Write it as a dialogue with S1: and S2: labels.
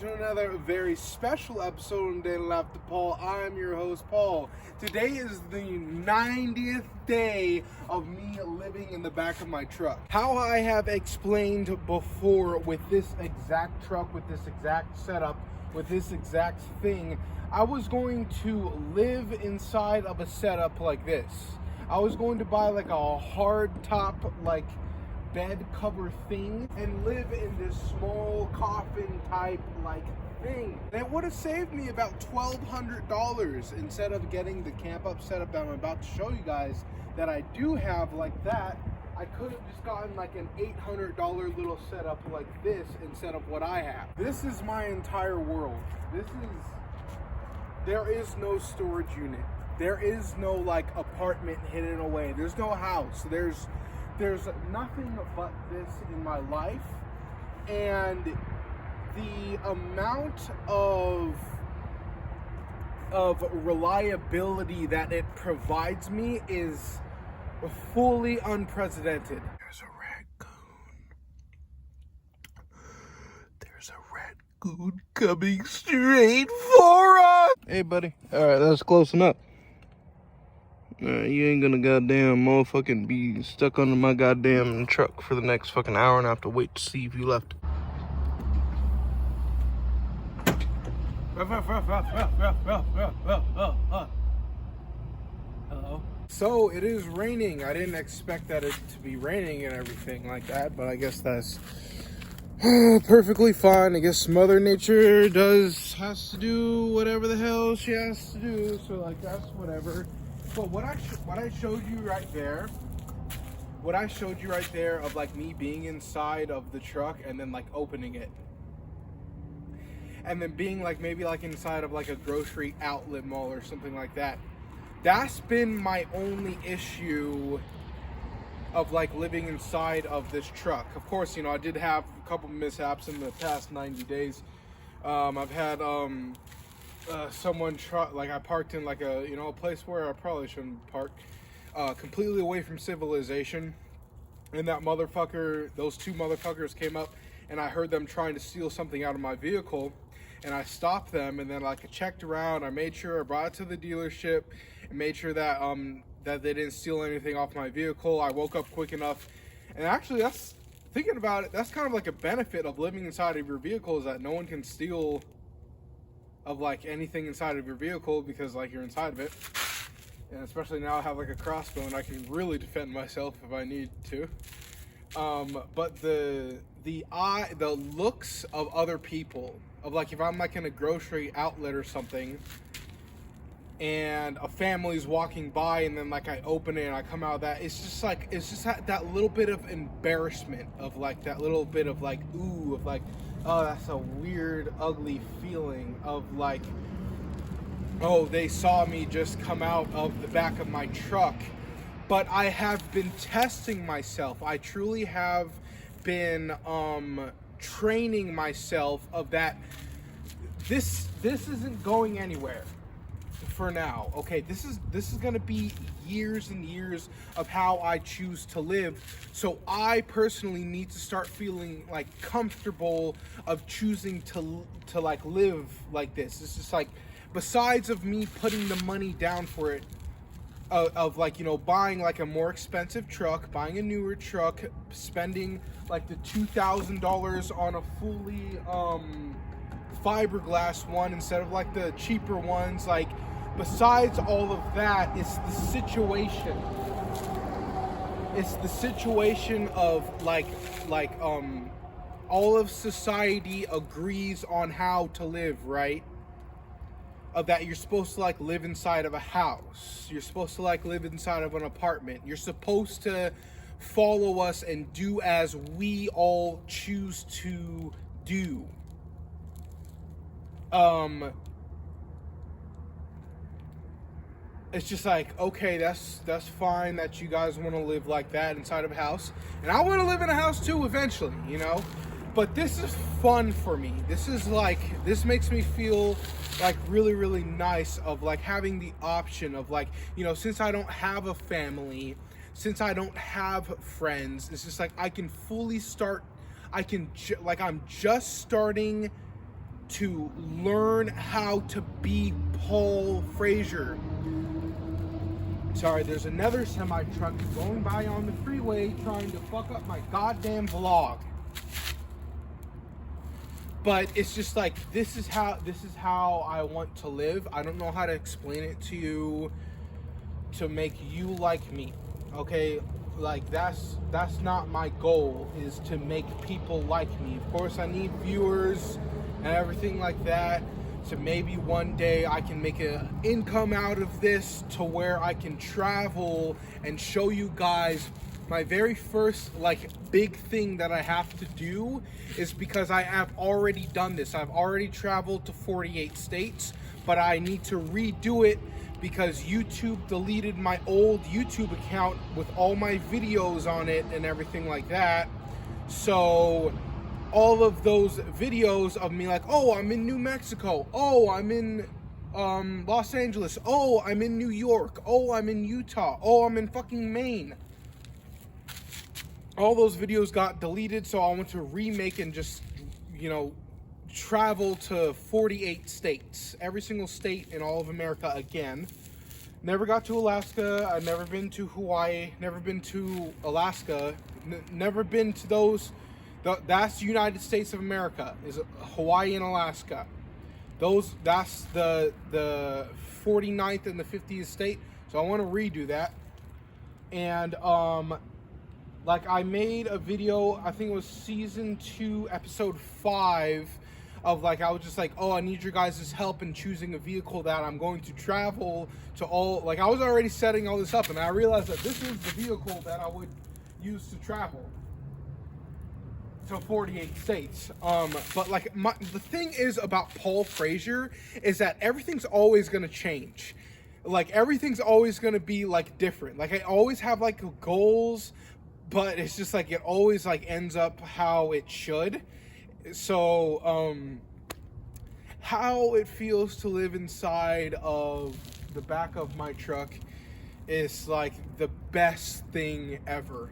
S1: to another very special episode of Day Left to Paul. I'm your host, Paul. Today is the 90th day of me living in the back of my truck. How I have explained before, with this exact truck, with this exact setup, with this exact thing, I was going to live inside of a setup like this. I was going to buy like a hard top, like bed cover thing and live in this small coffin type like thing. And it would have saved me about $1,200 instead of getting the camp up setup that I'm about to show you guys that I do have like that. I could have just gotten like an $800 little setup like this instead of what I have. This is my entire world. There is no storage unit. There is no like apartment hidden away. There's no house. There's nothing but this in my life, and the amount of reliability that it provides me is fully unprecedented. There's a raccoon coming straight for us. Hey, buddy. All right, that's close enough. You ain't gonna goddamn motherfucking be stuck under my goddamn truck for the next fucking hour and I have to wait to see if you left. Hello? So it is raining. I didn't expect that it to be raining and everything like that, but I guess that's perfectly fine. I guess Mother Nature has to do whatever the hell she has to do, so like that's whatever. But what I showed you right there, of like me being inside of the truck and then like opening it, and then being like maybe like inside of like a grocery outlet mall or something like that, that's been my only issue of like living inside of this truck. Of course, you know, I did have a couple mishaps in the past 90 days. I've had someone I parked in like a place where I probably shouldn't park, completely away from civilization, and those two motherfuckers came up and I heard them trying to steal something out of my vehicle, and I stopped them, and then like I checked around, I made sure I brought it to the dealership and made sure that that they didn't steal anything off my vehicle. I woke up quick enough, and actually thinking about it, that's kind of like a benefit of living inside of your vehicle, is that no one can steal of like anything inside of your vehicle because like you're inside of it. And especially now I have like a crossbow and I can really defend myself if I need to. But the looks of other people, of like if I'm like in a grocery outlet or something and a family's walking by and then like I open it and I come out of that, it's just that little bit of embarrassment, of like that little bit of like ooh, of like, oh, that's a weird, ugly feeling of like, oh, they saw me just come out of the back of my truck. But I have been testing myself. I truly have been training myself of that. This isn't going anywhere for now. Okay, this is gonna be years and years of how I choose to live. So I personally need to start feeling like comfortable of choosing to like live like this. It's just like, besides of me putting the money down for it, of like, you know, buying like a more expensive truck, buying a newer truck, spending like the $2,000 on a fully fiberglass one instead of like the cheaper ones. Like, besides all of that, it's the situation. It's the situation of like all of society agrees on how to live, right? Of that you're supposed to like live inside of a house. You're supposed to like live inside of an apartment. You're supposed to follow us and do as we all choose to do. It's just like, okay, that's fine that you guys want to live like that inside of a house, and I want to live in a house too eventually, you know. But this is fun for me. This makes me feel like really, really nice, of like having the option of like, you know, since I don't have a family, since I don't have friends, it's just like I can fully start. I'm just starting to learn how to be Paul Frazier. Sorry, there's another semi truck going by on the freeway trying to fuck up my goddamn vlog. But it's just like, this is how I want to live. I don't know how to explain it to you to make you like me. Okay? Like, that's not my goal, is to make people like me. Of course, I need viewers and everything like that. So maybe one day I can make an income out of this to where I can travel and show you guys. My very first like big thing that I have to do is, because I have already done this. I've already traveled to 48 states, but I need to redo it because YouTube deleted my old YouTube account with all my videos on it and everything like that. So all of those videos of me like, oh, I'm in New Mexico, oh, I'm in Los Angeles, oh, I'm in New York, oh, I'm in Utah, oh, I'm in fucking Maine. All those videos got deleted, so I want to remake and just, you know, travel to 48 states, every single state in all of America again. Never got to Alaska. I've never been to Hawaii, never been to Alaska, never been to those. That's the United States of America, is Hawaii and Alaska. That's the 49th and the 50th state. So I want to redo that. And like, I made a video, I think it was season 2, episode 5, of like, I was just like, oh, I need your guys' help in choosing a vehicle that I'm going to travel to all. Like, I was already setting all this up, and I realized that this is the vehicle that I would use to travel to 48 states. But like, the thing is about Paul Frazier is that everything's always going to change. Like, everything's always going to be like different. Like, I always have like goals, but it's just like, it always like ends up how it should. So how it feels to live inside of the back of my truck is like the best thing ever.